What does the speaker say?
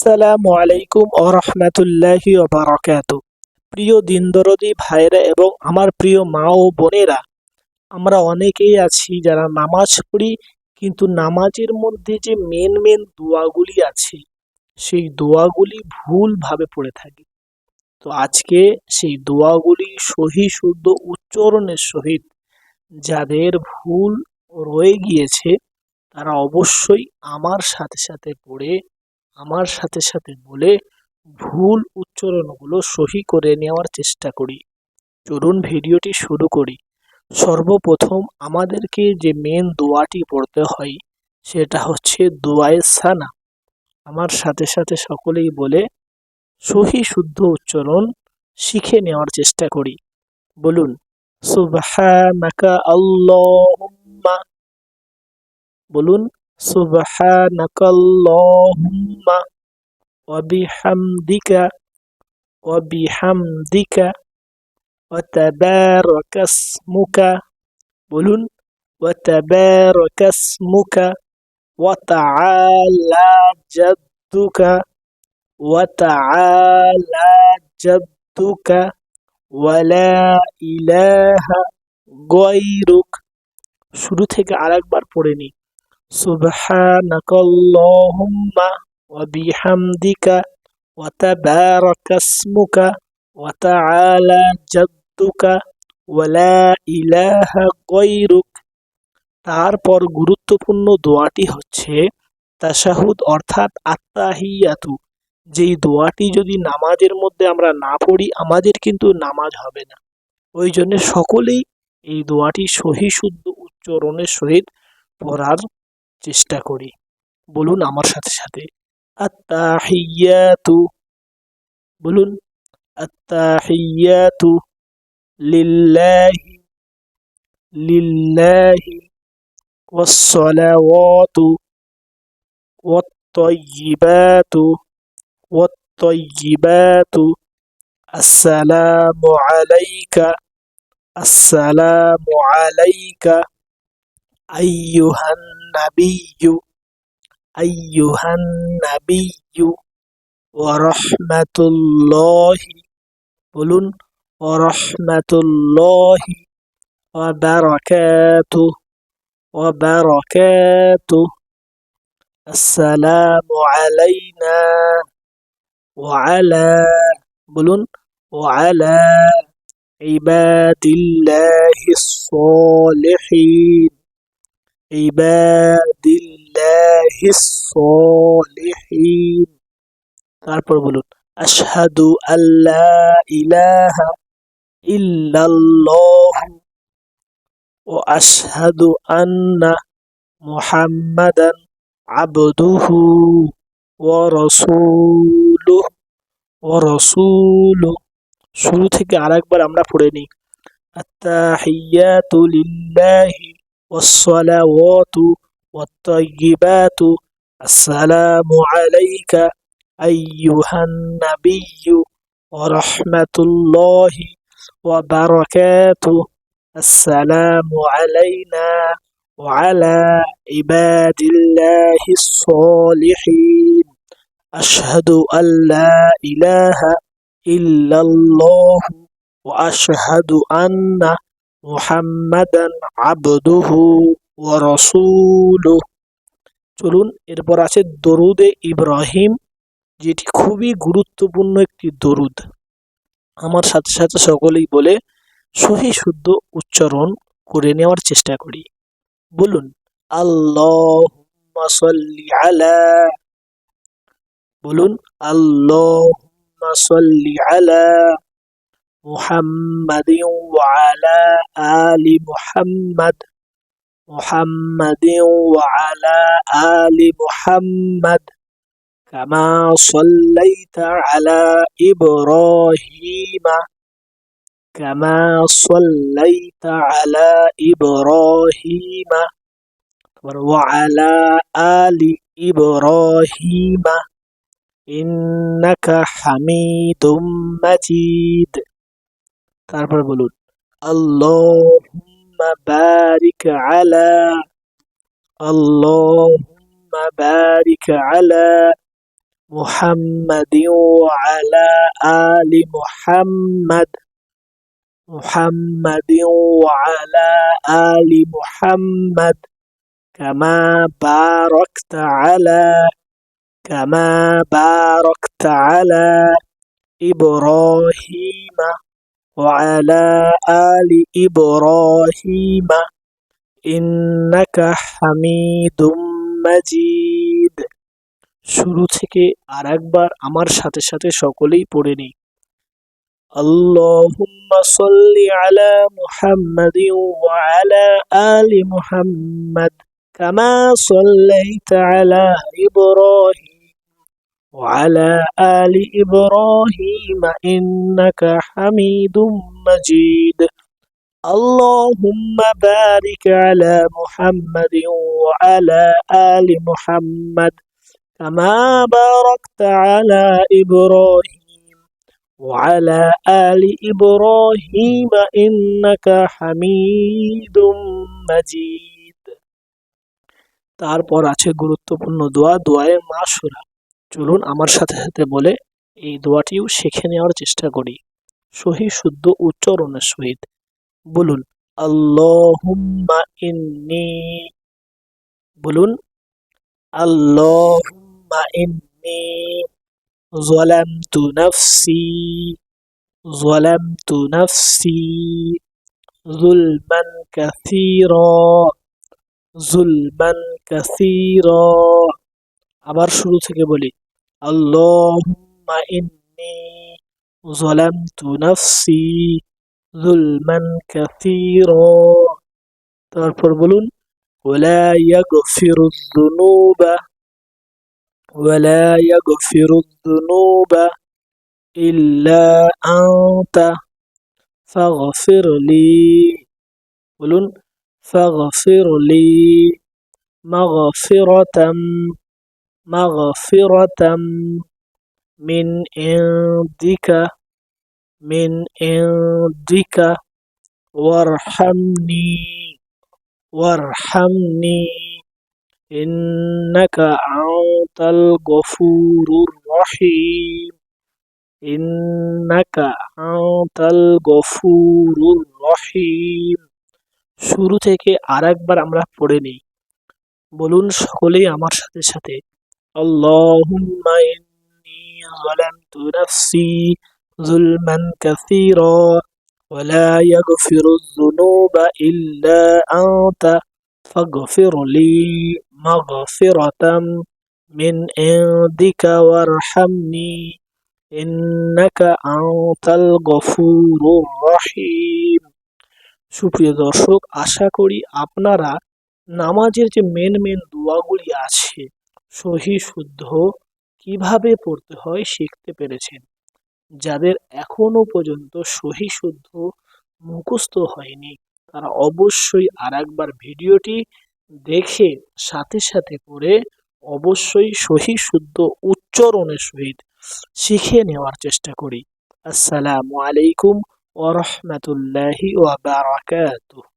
আসসালামু আলাইকুম ওয়া রাহমাতুল্লাহি ওয়া বারাকাতুহু। প্রিয় দিনদরদি ভাইরা এবং আমার প্রিয় মা ও বোনেরা, আমরা অনেকেই আছি যারা নামাজ পড়ি, কিন্তু নামাজের মধ্যে যে মেন দোয়াগুলি আছে সেই দোয়াগুলি ভুলভাবে পড়ে থাকি। তো আজকে সেই দোয়াগুলি সহি শুদ্ধ উচ্চারণের সহিত যাদের ভুল রয়ে গিয়েছে তারা অবশ্যই আমার সাথে সাথে পড়ে, আমার সাথে সাথে বলে ভুল উচ্চারণগুলো সহি করে নেওয়ার চেষ্টা করি। চলুন ভিডিওটি শুরু করি। সর্বপ্রথম আমাদেরকে যে মেন দোয়াটি পড়তে হয় সেটা হচ্ছে দোয়ায়ে সানা। আমার সাথে সাথে সকলেই বলে সহি শুদ্ধ উচ্চারণ শিখে নেওয়ার চেষ্টা করি। বলুন সুবহানাকা আল্লাহুম্মা। বলুন সুবহানাকাল্লাহুম্মা ওয়া বিহামদিকা ওয়া বিহামদিকা ওয়া তাবারাকাসমুকা। বলুন ওয়া তাবারাকাসমুকা ওয়া তাআলা জাদ্দুকা ওয়া তাআলা জাদ্দুকা ওয়া লা ইলাহা গায়রুক। শুরু থেকে আরেকবার পড়ে নিই। সুবহানাকাল্লাহুম্মা ওয়া বিহামদিকা ওয়া তাবারাকাসমুকা ওয়া তাআলা জাদ্দুকা ওয়া লা ইলাহা গায়রুক। তারপর গুরুত্বপূর্ণ দোয়াটি হচ্ছে তাশাহুদ অর্থাৎ আত্তাহিয়াতু। যেই দোয়াটি যদি নামাজের মধ্যে আমরা না পড়ি আমাদের কিন্তু নামাজ হবে না। ওই জন্য সকলেই এই দোয়াটি সহি শুদ্ধ উচ্চারণের সহিত পড়ার চেষ্টা করি। বলুন আমার সাথে সাথে আত্তাহিয়াতু। বলুন আত্তাহিয়াতু লিল্লাহি লিল্লাহি ওয়াসসালাওয়াতু ওয়াত-তাইয়্যিবাতু ওয়াত-তাইয়্যিবাতু আসসালামু আলাইকা আসসালামু আলাইকা আইয়ুহান নাবিয়্যু আইয়ুহান নাবিয়্যু ওয়া রাহমাতুল্লাহি। বলুন ওয়া রাহমাতুল্লাহি ওয়া বারাকাতুহু ওয়া বারাকাতুহু আসসালামু আলাইনা ওয়া আলা। বলুন ওয়া আলা ইবাদিল্লাহিস সালিহিন ইবাদিল্লাহিস সালিহিন। তারপর বলুন আশহাদু আল্লা ইলাহা ইল্লাল্লাহ ওয়া আশহাদু আন্না মুহাম্মাদান আবদুহু ওয়া রাসূলুহু ওয়া রাসূলুহু। শুরু থেকে আরেকবার আমরা পড়ে নিই। আত্তাহিয়াতু লিল্লাহি ওয়াসসালাওয়াতু ওয়াত-তাইয়্যিবাতু আসসালামু আলাইকা আইয়ুহান নাবিয়্যু ওয়া রাহমাতুল্লাহি ওয়া বারাকাতুহু আসসালামু আলাইনা ওয়া আলা ইবাদিল্লাহিস সালিহিন আশহাদু আল্লা ইলাহা ইল্লাল্লাহ ওয়া আশহাদু আন্না মুহাম্মাদান আবদুহু ওয়া রাসূলুহু। চলুন এরপর আছে দরুদে ইব্রাহিম, যেটি খুবই গুরুত্বপূর্ণ একটি দরুদ। আমার সাথে সাথে সকলেই বলে সহি শুদ্ধ উচ্চারণ করে নেওয়ার চেষ্টা করি। বলুন আল্লাহুম্মা সাল্লি আলা। বলুন আল্লাহুম্মা সাল্লি আলা মুহাম্মাদিন ওয়া আলা আলি মুহাম্মাদ মুহাম্মাদিন ওয়া আলা আলি মুহাম্মাদ কামা সাল্লাইতা আলা ইব্রাহিমা কামা সাল্লাইতা আলা ইব্রাহিমা ওয়া আলা আলি ইব্রাহিমা ইন্নাকা হামিদুম মাজিদ। তারপর বলুন আল্লাহুম্মা বারিক আলা আল্লাহুম্মা বারিক আলা محمد وعلى آل محمد محمد وعلى آل محمد كما باركت على إبراهيم وعلى آل إبراهيم إنك حميد مجيد। শুরু থেকে আরেকবার আমার সাথে সাথে সকলেই পড়ে নিই। আল্লাহুম্মা সাল্লি আলা মুহাম্মাদিন ওয়া আলা আলি মুহাম্মাদ কামা সাল্লাইতা আলা ইব্রাহিম ওয়া আলা আলি ইব্রাহিম ইন্নাকা হামিদুম মাজিদ। আল্লাহুম্মা বারিক আলা মুহাম্মাদিন ওয়া আলা আলি মুহাম্মাদ كما باركت على إبراهيم وعلى آل إبراهيم إنك حميد مجيد। তারপর আছে গুরুত্বপূর্ণ দোয়ায়ে মাশুরা। চলুন আমার সাথে সাথে বলে এই দোয়াটিও শিখে নেওয়ার চেষ্টা করি সহি শুদ্ধ উচ্চারণের সহিত। বলুন আল্লাহুম্মা ইন্নী, বলুন আল্লাহুম্মা ইন্নী ظلمت نفسي ظلما كثيرا। আবার শুরু থেকে বলি আল্লাহুম্মা ইন্নী ظلمtu نفسي ظلما كثيرا। তারপর বলুন ولا يغفر الذنوب إلا أنت فاغفر لي، বলুন فاغفر لي مغفرة من عندك وارحمني إنك أنت الغفور الرحيم। শুরু থেকে আরেকবার আমরা পড়ে নিই। বলুন সকলেই আমার সাথে সাথে আল্লাহুম্মা ইন্নী যালামতু নাফসি যুলমান কাসীরা ওয়া লা ইয়াগফিরুয যুনুবা ইল্লা আনতা ফাগফির লি মাগফিরাতাম মিন ইনদিকা ওয়ারহামনি ইন্নাকা আনতাল গফুরুর রহিম। সুপ্রিয় দর্শক, আশা করি আপনারা নামাজের যে মেন দোয়াগুলি আছে সহি শুদ্ধ কিভাবে পড়তে হয় শিখতে পেরেছেন। যাদের এখনো পর্যন্ত সহি শুদ্ধ মুখস্থ হয়নি তারা অবশ্যই আরেকবার ভিডিওটি দেখে সাথে সাথে পড়ে অবশ্যই সহি শুদ্ধ উচ্চারণের সহিত শিখে নেওয়ার চেষ্টা করি। আসসালামু আলাইকুম ওয়া রাহমাতুল্লাহি ওয়া বারাকাতুহু।